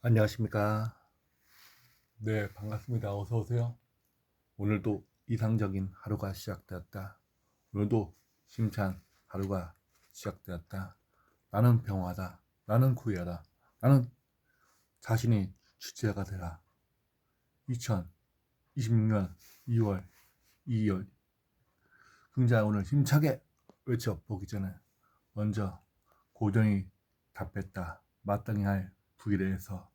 안녕하십니까. 네, 반갑습니다. 어서 오세요. 오늘도 이상적인 하루가 시작되었다. 오늘도 심찬 하루가 시작되었다. 나는 평화다. 나는 구애하다. 나는 자신이 주체가 되라. 2026년 2월 2일 긍자 오늘 힘차게 외쳐보기 전에 먼저 고전이 답했다. 마땅히 할 부에 대해서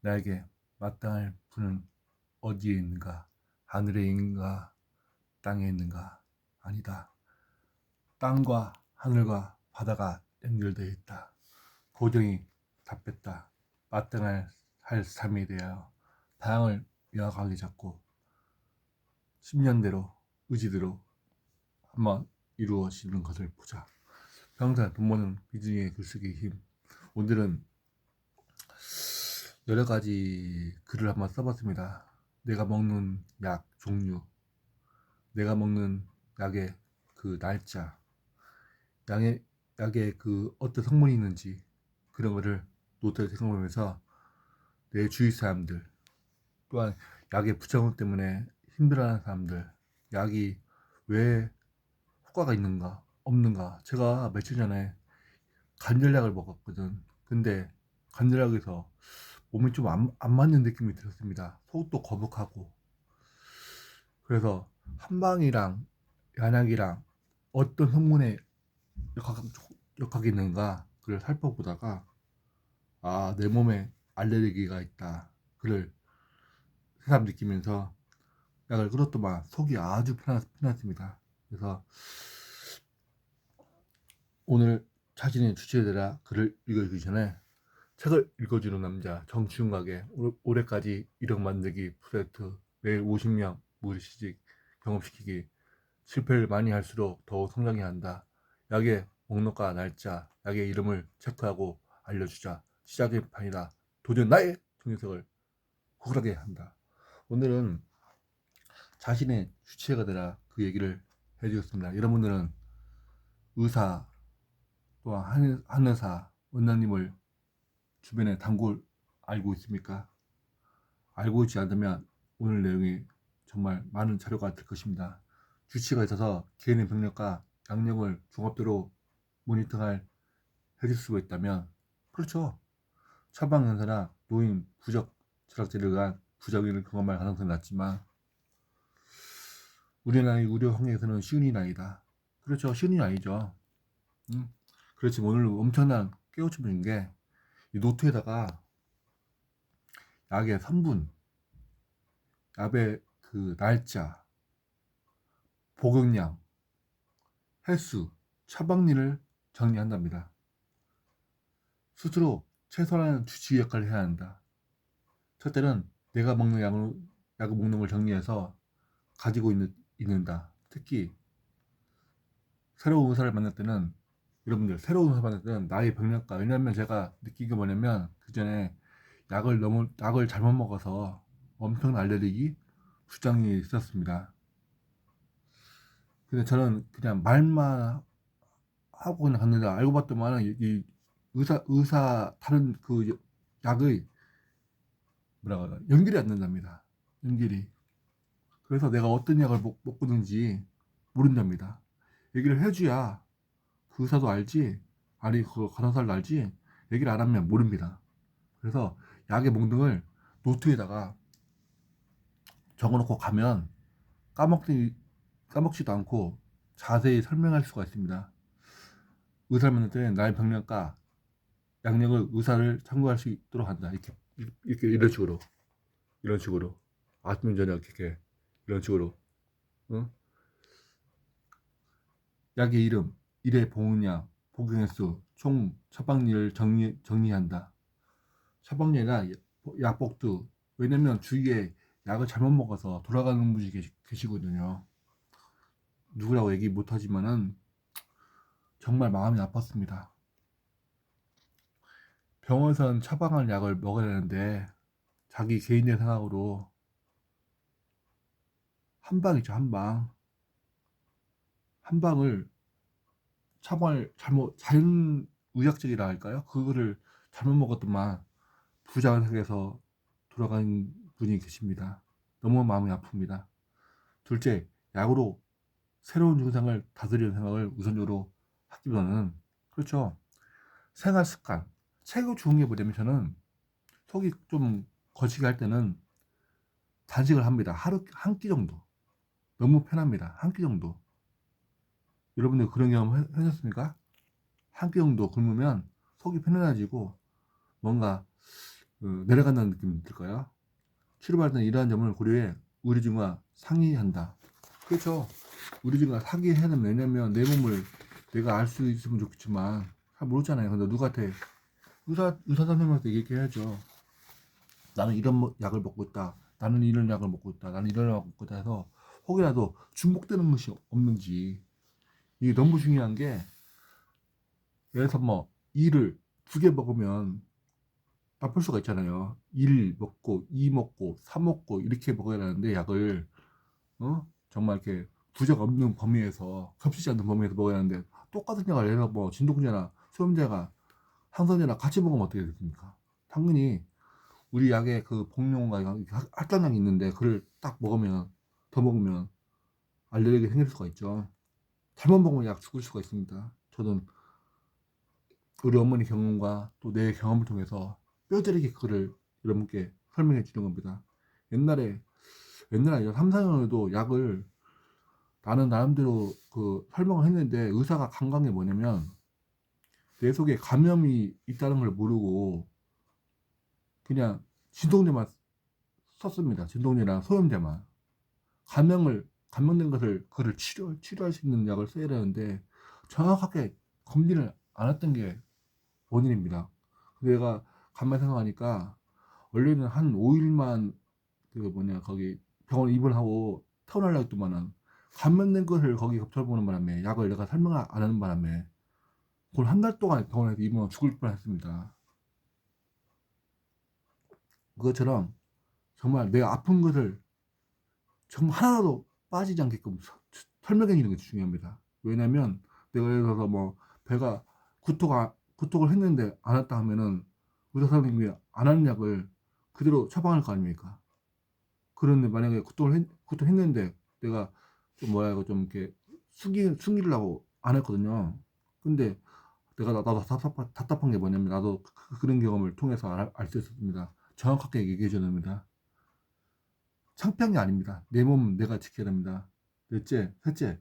나에게 마땅할 부는 어디에 있는가? 하늘에 있는가? 땅에 있는가? 아니다. 땅과 하늘과 바다가 연결되어 있다. 고정이 답했다. 마땅할 삶에 대하여 다양을 명확하게 잡고 10년대로 의지대로 한번 이루어지는 것을 보자. 평생 돈 버는 비즈니스의 글쓰기 힘. 오늘은 여러 가지 글을 한번 써봤습니다. 내가 먹는 약 종류, 내가 먹는 약의 그 날짜, 약의, 약의 그 어떤 성분이 있는지 그런 거를 노트에 생각하면서 내 주위 사람들, 또한 약의 부작용 때문에 힘들어하는 사람들, 약이 왜 효과가 있는가, 없는가. 제가 며칠 전에 관절약을 먹었거든. 근데 관절약에서 몸이 좀 안 맞는 느낌이 들었습니다. 속도 거북하고. 그래서 한방이랑 양약이랑 어떤 성분에 역학이 있는가 그를 살펴보다가 내 몸에 알레르기가 있다 그를 새삼 느끼면서 약을 끊었더만 속이 아주 편했습니다. 그래서 오늘 자신의 주체에 대라 글을 읽어주기 전에 책을 읽어주는 남자 정치훈각의 올해까지 1억 만들기 프로젝트 매일 50명 무리시직 경험시키기 실패를 많이 할수록 더욱 성장해야 한다. 약의 목록과 날짜, 약의 이름을 체크하고 알려주자. 시작의 판이다. 도전 나의 정체성을 구걸하게 한다. 오늘은 자신의 주체가 되라 그 얘기를 해주겠습니다. 여러분들은 의사 또한 한의사 원장님을 주변에 단골 알고 있습니까? 알고 있지 않다면 오늘 내용이 정말 많은 자료가 될 것입니다. 주치가 있어서 개인의 병력과 양력을 종합적으로 모니터할 해줄 수가 있다면 그렇죠. 처방연사나 노인, 부적, 철학제를 의한 부작용을 경험할 가능성이 낮지만 우리나라의 의료 환경에서는 쉬운 일이 아니다. 그렇죠. 쉬운 일이 아니죠. 음. 그렇지만 오늘 엄청난 깨우침인 게 이 노트에다가 약의 성분, 약의 그 날짜, 복용량, 횟수, 처방리를 정리한답니다. 스스로 최소한 주치의 역할을 해야 한다. 첫째는 내가 먹는 약을 먹는 걸 정리해서 가지고 있는다. 특히 새로운 의사를 만날 때는 여러분들 새로운 의사 만날 때는 나의 병력과 왜냐하면 제가 느낀 게 뭐냐면 그 전에 약을 잘못 먹어서 엄청난 알레르기 부작용이 있었습니다. 근데 저는 그냥 말만 하고 그냥 갔는데 알고 봤더만 이 의사 다른 그 약의 뭐라 그래 연결이 안 된답니다. 연결이. 그래서 내가 어떤 약을 먹고 있는지 모른답니다. 얘기를 해줘야 그 의사도 알지, 아니 그 간호사도 알지. 얘기를 안 하면 모릅니다. 그래서 약의 몽둥을 노트에다가 적어놓고 가면 까먹지도 않고 자세히 설명할 수가 있습니다. 의사를 만날 때는 나의 병력과 양력을 의사를 참고할 수 있도록 한다. 이렇게 이런 식으로 아침 저녁 이렇게 이런 식으로. 응? 약의 이름, 일의 복용량, 복용횟수, 총 처방리를 정리한다. 처방리나 약복도 왜냐면 주위에 약을 잘못 먹어서 돌아가는 분이 계시거든요. 누구라고 얘기 못하지만은 정말 마음이 아팠습니다. 병원에서는 처방할 약을 먹어야 되는데 자기 개인의 생각으로 한 방이죠, 한 방. 한 방을 처방을 잘못 자연 의학적이라 할까요? 그거를 잘못 먹었더만 부자석에서 돌아간 분이 계십니다. 너무 마음이 아픕니다. 둘째, 약으로 새로운 증상을 다스리는 생각을 우선적으로 하기보다는, 그렇죠, 생활 습관, 최고 좋은 게 뭐냐면, 저는 속이 좀 거시기 할 때는 단식을 합니다. 하루 한 끼 정도. 너무 편합니다. 한 끼 정도. 여러분들 그런 경험 하셨습니까? 한 끼 정도 굶으면 속이 편안해지고 뭔가 내려간다는 느낌이 들까요? 치료받을 때는 이러한 점을 고려해 의료진과 상의한다. 그렇죠. 의료진과 상의해야 되면, 왜냐면 내 몸을 내가 알 수 있으면 좋겠지만 잘 모르잖아요. 근데 누구한테, 의사 선생님한테 얘기해야죠. 나는 이런 약을 먹고 있다. 나는 이런 약을 먹고 있다. 나는 이런 약을 먹고 있다 해서 혹이라도 중복되는 것이 없는지. 이게 너무 중요한 게, 예를 들어서 뭐 이를 두 개 먹으면 나쁠 수가 있잖아요. 1 먹고 2 먹고 3 먹고 이렇게 먹어야 되는데, 약을 정말 이렇게 부작 없는 범위에서, 겹치지 않는 범위에서 먹어야 하는데, 똑같은 약을 예를 들어 뭐 진통제나 소염제가 항산제나 같이 먹으면 어떻게 됩니까? 당연히 우리 약에 그 복용과 할당량이 있는데, 그걸 딱 먹으면, 더 먹으면 알레르기 생길 수가 있죠. 잘못 먹으면 약 죽을 수가 있습니다. 저는 우리 어머니 경험과 또 내 경험을 통해서 뼈저리게 그거를 여러분께 설명해 주는 겁니다. 옛날에, 아니라 3, 4년에도 약을 나는 나름대로 그 설명을 했는데, 의사가 간과한 게 뭐냐면, 내 속에 감염이 있다는 걸 모르고 그냥 진통제만 썼습니다. 진통제랑 소염제만. 감염된 것을, 그를 치료할 수 있는 약을 써야 되는데, 정확하게 검진을 안 했던 게 원인입니다. 내가 간만에 생각하니까, 원래는 한 5일만 그 뭐냐 거기 병원 입원하고 퇴원하려고 했더만은, 감염된 것을 거기 겹쳐보는 바람에 약을 내가 설명을 안 하는 바람에 그걸 한 달 동안 병원에서 입원 죽을 뻔했습니다. 그것처럼 정말 내 아픈 것을 정말 하나도 빠지지 않게끔 설명해 주는 게 중요합니다. 왜냐면 내가 예를 들어서 뭐 배가 구토를 했는데 안 왔다 하면은 의사 선생님이 안 하는 약을 그대로 처방할 거 아닙니까? 그런데 만약에 구토했는데 내가 좀 뭐야 이거 좀 이렇게 숨기려고 안 했거든요. 근데 나도 답답한 게 뭐냐면, 나도 그런 경험을 통해서 알 수 있었습니다. 정확하게 얘기해 줘야 됩니다. 창피한 게 아닙니다. 내 몸 내가 지켜야 됩니다. 셋째,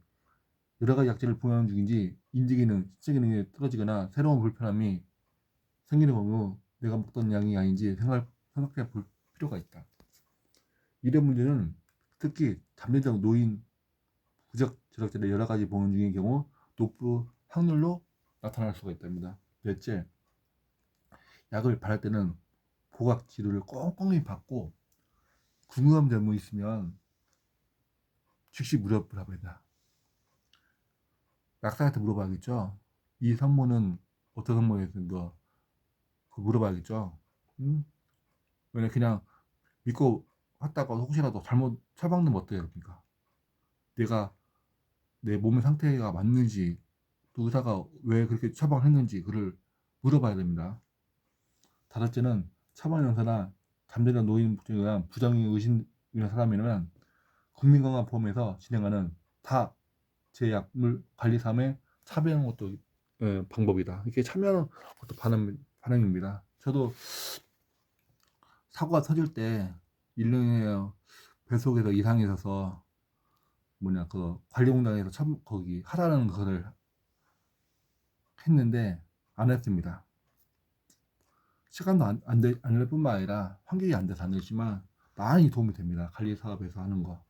여러 가지 약제를 복용 중인지 인지기능, 신체기능이 떨어지거나 새로운 불편함이 생기는 경우 내가 먹던 양이 아닌지 생각해 볼 필요가 있다. 이런 문제는 특히 잠재적 노인, 부적 제약제를 여러 가지 복용 중인 경우 높은 확률로 나타날 수가 있답니다. 넷째, 약을 바를 때는 고각 지도를 꼼꼼히 받고, 궁금한 점이 있으면 즉시 물어보랍니다. 약사한테 물어봐야겠죠. 이 성분은 어떤 성분이 든가 물어봐야겠죠. 왜냐 그냥 믿고 했다가 혹시라도 잘못 처방되면 어떻게 됩니까? 내가 내 몸의 상태가 맞는지, 또 의사가 왜 그렇게 처방을 했는지 그를 물어봐야 됩니다. 다섯째는 처방 연사나 잠재적 노인증에 의한 부정의 의심 있는 사람이라면 국민건강보험에서 진행하는 다 제약물 관리 사업에 참여하는 것도 방법이다. 이렇게 참여하는 것도 반응입니다. 저도 사고가 터질 때 1년에 뱃속에서 이상이 있어서 그 관리공단에서 거기 하라는 것을 했는데 안 했습니다. 시간도 안 될 뿐만 아니라 환경이 안 돼서 안 되지만 많이 도움이 됩니다. 관리 사업에서 하는 거.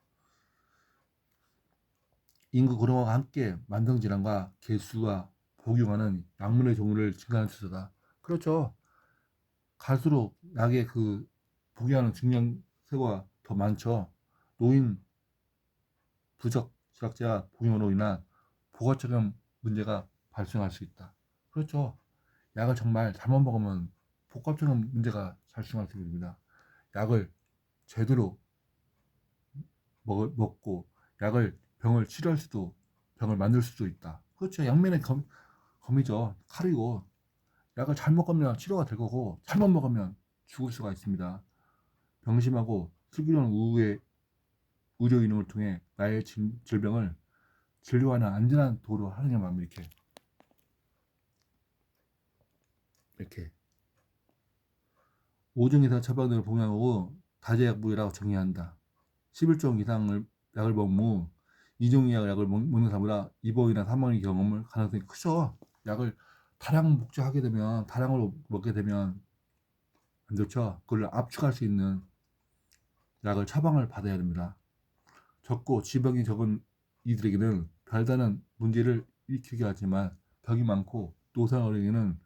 인구 고령화와 함께 만성질환과 개수가 복용하는 약물의 종류를 증가하는 추세다. 그렇죠. 갈수록 약의 그 복용하는 증량세가 더 많죠. 노인, 부적, 지각제와 복용으로 인한 부가적인 문제가 발생할 수 있다. 그렇죠. 약을 정말 잘못 먹으면 복합적인 문제가 발생할 수 있습니다. 약을 제대로 먹고 병을 치료할 수도, 병을 만들 수도 있다. 그렇죠. 양면의 검이죠. 칼이고, 약을 잘 먹으면 치료가 될 거고, 잘못 먹으면 죽을 수가 있습니다. 병심하고 슬기로운 우의 의료 인력을 통해 나의 질병을 진료하는 안전한 도로 하느냐 마음 이렇게 5종 이상 처방전을 복용하고 다제약물이라고 정의한다. 11종 이상을 약을 먹은 후 2종 이상 약을 먹는 사람보다 입원이나 사망의 경험을 가능성이 크죠. 약을 다량 복제하게 되면 다량으로 먹게 되면 안 좋죠. 그걸 압축할 수 있는 약을 처방을 받아야 됩니다. 적고 지병이 적은 이들에게는 별다른 문제를 일으키게 하지만 벽이 많고 노산 어린이는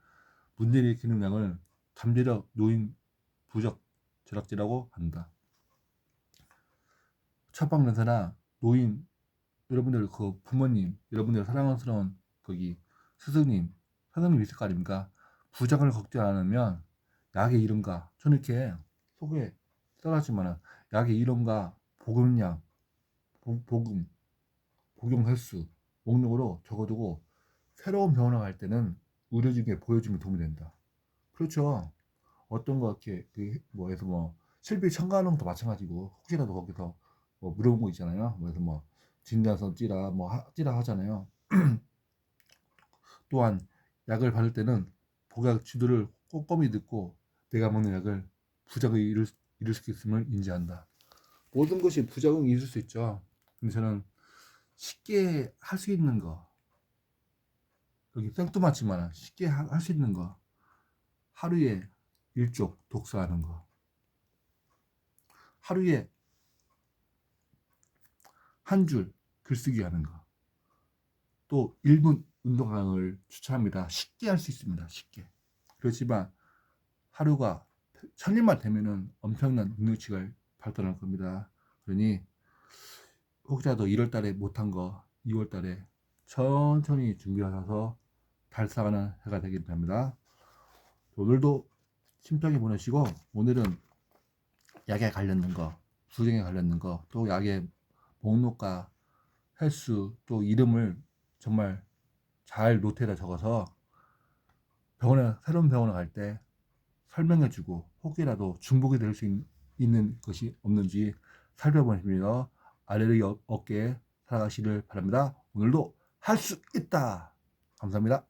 문제를 일으키는 약을 잠재적 노인 부적 절약제라고 한다. 처방전사나 노인 여러분들 그 부모님 여러분들 사랑스러운 거기 스승님 선생님 있을 거 아닙니까? 부작용을 걱정 안 하면 약의 이름과 저는 이렇게 속에 써놨지만은 약의 이름과 복용량 복용 횟수 목록으로 적어두고 새로운 병원에 갈 때는 의료진에게 보여주면 도움이 된다. 그렇죠. 어떤 거 이렇게 뭐 해서 뭐 실비 첨가하는 것도 마찬가지고 혹시라도 거기서 뭐 물어본 거 있잖아요. 그래서 뭐 진단서 찌라 찌라 하잖아요. 또한 약을 받을 때는 복약 지도를 꼼꼼히 듣고 내가 먹는 약을 부작용이 이룰 수 있음을 인지한다. 모든 것이 부작용이 있을 수 있죠. 근데 저는 쉽게 할 수 있는 거 여기 생뚱맞지만 쉽게 할 수 있는 거 하루에 일쪽 독서하는 거 하루에 한 줄 글쓰기 하는 거 또 1분 운동량을 추천합니다. 쉽게 할 수 있습니다. 쉽게. 그렇지만 하루가 1000일만 되면은 엄청난 능력치가 발달할 겁니다. 그러니 혹시라도 1월 달에 못한 거 2월 달에 천천히 준비하셔서 달성하는 해가 되길 바랍니다. 오늘도 심평해 보내시고 오늘은 약에 관련된 거, 수정에 관련된 거, 또 약의 목록과 횟수, 또 이름을 정말 잘 노트에다 적어서 새로운 병원에 갈 때 설명해주고 혹이라도 중복이 될 수 있는 것이 없는지 살펴보시며 알레르기 없게 살아가시길 바랍니다. 오늘도 할 수 있다. 감사합니다.